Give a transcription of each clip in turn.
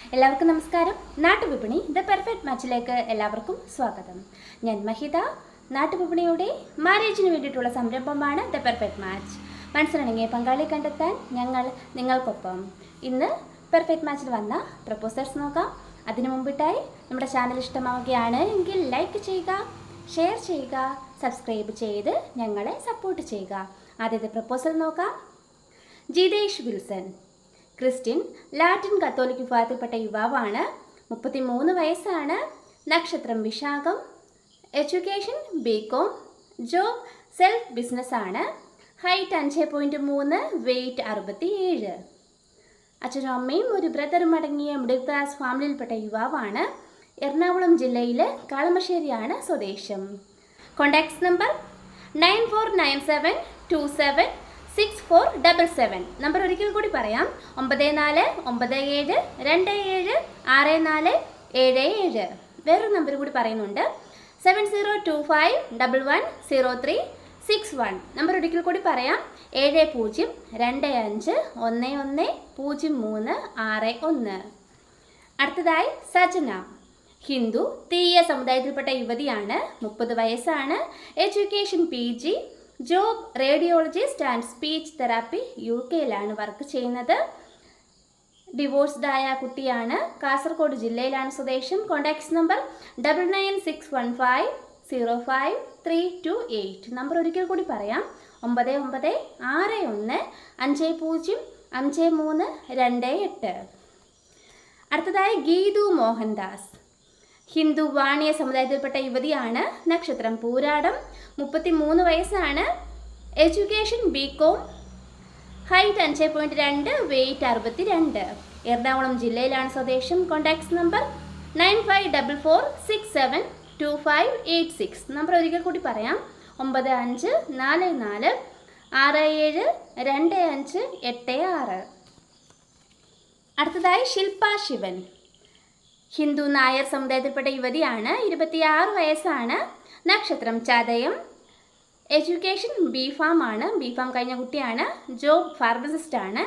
എല്ലാവർക്കും നമസ്കാരം. നാട്ടുവിപണി the perfect മാച്ചിലേക്ക് എല്ലാവർക്കും സ്വാഗതം. ഞാൻ മഹിത. നാട്ടുവിപണിയുടെ മാരേജിന് വേണ്ടിയിട്ടുള്ള സംരംഭമാണ് ദ പെർഫെക്റ്റ് മാച്ച്. മനസ്സിലിണങ്ങിയ പങ്കാളിയെ കണ്ടെത്താൻ ഞങ്ങൾ നിങ്ങൾക്കൊപ്പം. ഇന്ന് പെർഫെക്റ്റ് മാച്ചിൽ വന്ന പ്രപ്പോസൽസ് നോക്കാം. അതിനു മുമ്പിട്ടായി നമ്മുടെ ചാനൽ ഇഷ്ടമാവുകയാണ് എങ്കിൽ ലൈക്ക് ചെയ്യുക, ഷെയർ ചെയ്യുക, സബ്സ്ക്രൈബ് ചെയ്ത് ഞങ്ങളെ സപ്പോർട്ട് ചെയ്യുക. ആദ്യത്തെ പ്രപ്പോസൽ നോക്കാം. Jithesh Wilson, Christian Latin Catholic വിഭാഗത്തിൽപ്പെട്ട യുവാവാണ്. 33 വയസ്സാണ്. നക്ഷത്രം വിശാഖം. Education BCom. ജോബ് സെൽഫ് ബിസിനസ്സാണ്. Height 5.3, weight 67. അച്ഛനും അമ്മയും ഒരു ബ്രദറും അടങ്ങിയ മിഡിൽ ക്ലാസ് ഫാമിലിയിൽപ്പെട്ട യുവാവാണ്. എറണാകുളം ജില്ലയിലെ കളമശ്ശേരിയാണ് സ്വദേശം. Contacts number 9497276477. നമ്പർ ഒരിക്കൽ കൂടി പറയാം. 9497276477. വേറൊരു നമ്പർ കൂടി പറയുന്നുണ്ട്, 7025110361. നമ്പർ ഒരിക്കൽ കൂടി പറയാം, 7025110361. അടുത്തതായി സജന, ഹിന്ദു തീയ സമുദായത്തിൽപ്പെട്ട യുവതിയാണ്. 30 വയസ്സാണ്. Education PG. Job radiologist and speech therapy. UK work ചെയ്യുന്നത്. ഡിവോഴ്സ്ഡ് ആയ കുട്ടിയാണ്. കാസർഗോഡ് ജില്ലയിലാണ് സ്വദേശം. Contacts number 9961505328. നമ്പർ ഒരിക്കൽ കൂടി പറയാം, 9961505328. അടുത്തതായി ഗീതു മോഹൻദാസ്, ഹിന്ദു വാണിയ സമുദായത്തിൽപ്പെട്ട യുവതിയാണ്. നക്ഷത്രം പൂരാടം. 33 വയസ്സാണ്. Education BCom. Height 5.2, weight 62. Ernakulam ജില്ലയിലാണ് സ്വദേശം. Contacts number 9544672586. നമ്പർ ഒരിക്കൽ കൂടി പറയാം, 9544672586. അടുത്തതായി ശില്പ ശിവൻ, ഹിന്ദു നായർ സമുദായത്തിൽപ്പെട്ട യുവതിയാണ്. 26 വയസ്സാണ്. നക്ഷത്രം ചതയം. എഡ്യൂക്കേഷൻ BPharm ആണ്. BPharm കഴിഞ്ഞ കുട്ടിയാണ്. ജോബ് ഫാർമസിസ്റ്റ് ആണ്.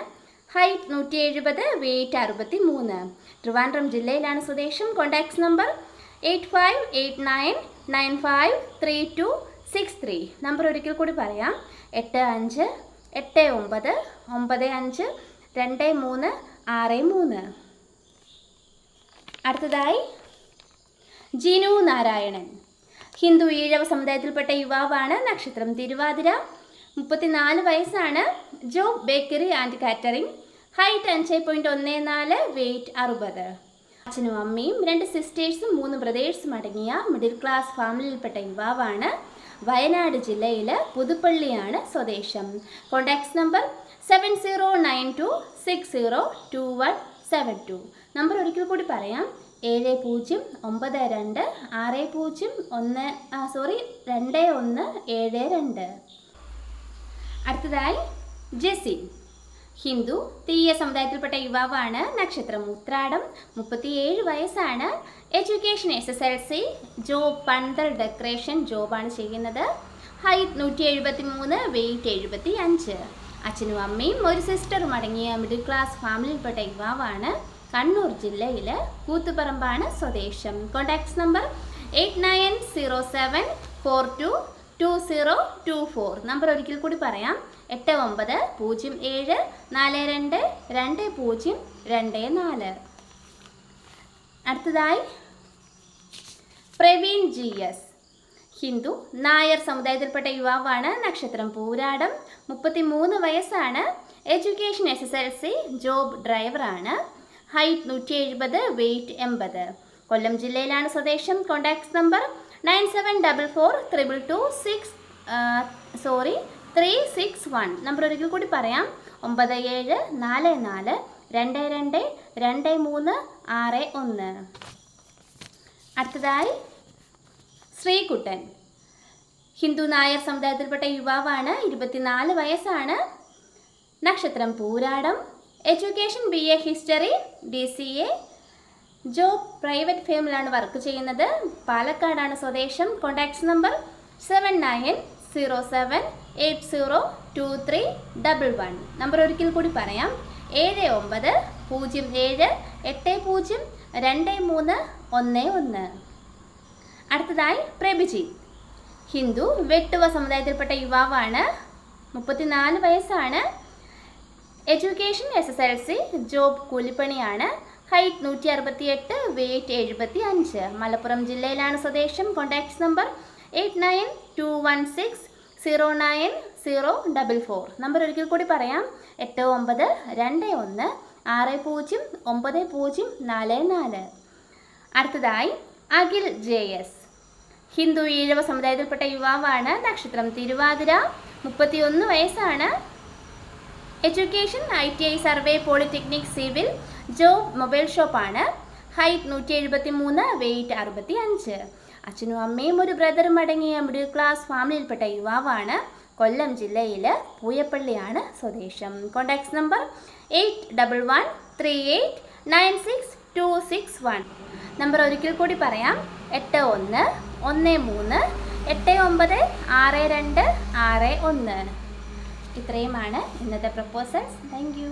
Height 170, weight 63. ട്രിവാൻഡ്രം ജില്ലയിലാണ് സ്വദേശം. Contacts number 8589953263. നമ്പർ ഒരിക്കൽ കൂടി പറയാം, 8589952363. അടുത്തതായി ജിനു നാരായണൻ, ഹിന്ദു ഈഴവ സമുദായത്തിൽപ്പെട്ട യുവാവാണ്. നക്ഷത്രം തിരുവാതിര. 34 വയസ്സാണ്. Job bakery and catering. Height 5.14, weight 60. അച്ഛനും അമ്മയും 2 സിസ്റ്റേഴ്സും 3 ബ്രദേഴ്സും അടങ്ങിയ മിഡിൽ ക്ലാസ് ഫാമിലിയിൽപ്പെട്ട യുവാവാണ്. വയനാട് ജില്ലയിലെ പുതുപ്പള്ളിയാണ് സ്വദേശം. Contacts number 7092602172. നമ്പർ ഒരിക്കൽ കൂടി പറയാം, 70922172. അടുത്തതായി ജെസി, ഹിന്ദു തീയ സമുദായത്തിൽപ്പെട്ട യുവാവാണ്. നക്ഷത്രം ഉത്രാടം. 37 വയസ്സാണ്. Education SSLC. Job pandal decoration ജോബാണ് ചെയ്യുന്നത്. Height 173, weight 75. അച്ഛനും അമ്മയും ഒരു സിസ്റ്ററും അടങ്ങിയ മിഡിൽ ക്ലാസ് ഫാമിലിയിൽപ്പെട്ട യുവാവാണ്. കണ്ണൂർ ജില്ലയിലെ കൂത്തുപറമ്പാണ് സ്വദേശം. Contacts number 8907422024. നമ്പർ ഒരിക്കൽ കൂടി പറയാം, 8907422024. അടുത്തതായി പ്രവീൺ GS, ഹിന്ദു നായർ സമുദായത്തിൽപ്പെട്ട യുവാവാണ്. നക്ഷത്രം പൂരാടം. 33 വയസ്സാണ്. Education SSLC. ജോബ് ഡ്രൈവറാണ്. Height 170, weight 80. കൊല്ലം ജില്ലയിലാണ് സ്വദേശം. കോൺടാക്ട്സ് നമ്പർ 974436 നമ്പർ ഒരിക്കൽ കൂടി പറയാം, 9744222361. അടുത്തതായി ശ്രീകുട്ടൻ, ഹിന്ദു നായർ സമുദായത്തിൽപ്പെട്ട യുവാവാണ്. 24 വയസ്സാണ്. നക്ഷത്രം പൂരാടം. Education BA history DCA. Job private ഫേമിലാണ് വർക്ക് ചെയ്യുന്നത്. പാലക്കാടാണ് സ്വദേശം. Contacts number 7907802311. നമ്പർ ഒരിക്കൽ കൂടി പറയാം, 7907802311. അടുത്തതായി പ്രഭിജിത്ത്. ഹിന്ദു വെട്ടുവ സമുദായത്തിൽപ്പെട്ട യുവാവാണ്. 34 വയസ്സാണ്. എഡ്യൂക്കേഷൻ SSLC, ജോബ് കൂലിപ്പണിയാണ്. Height 168, weight 75. മലപ്പുറം ജില്ലയിലാണ് സ്വദേശം. Contacts number 8921609044. നമ്പർ ഒരിക്കൽ കൂടി പറയാം, 8921609044. അടുത്തതായി അഖിൽ JS. ഹിന്ദു ഈഴവ സമുദായത്തിൽപ്പെട്ട യുവാവാണ്. നക്ഷത്രം തിരുവാതിര. 31 വയസ്സാണ്. Education ITI, survey, polytechnic, civil, job mobile ഷോപ്പാണ്. Height 173, weight 65. അച്ഛനും അമ്മയും ഒരു ബ്രദറും അടങ്ങിയ മിഡിൽ ക്ലാസ് ഫാമിലിയിൽപ്പെട്ട യുവാവാണ്. കൊല്ലം ജില്ലയിൽ പൂയപ്പള്ളിയാണ് സ്വദേശം. Contacts number 8138966261. നമ്പർ ഒരിക്കൽ കൂടി പറയാം, 8113896261. ഇത്രയുമാണ് ഇന്നത്തെ പ്രപ്പോസൽസ്. Thank you.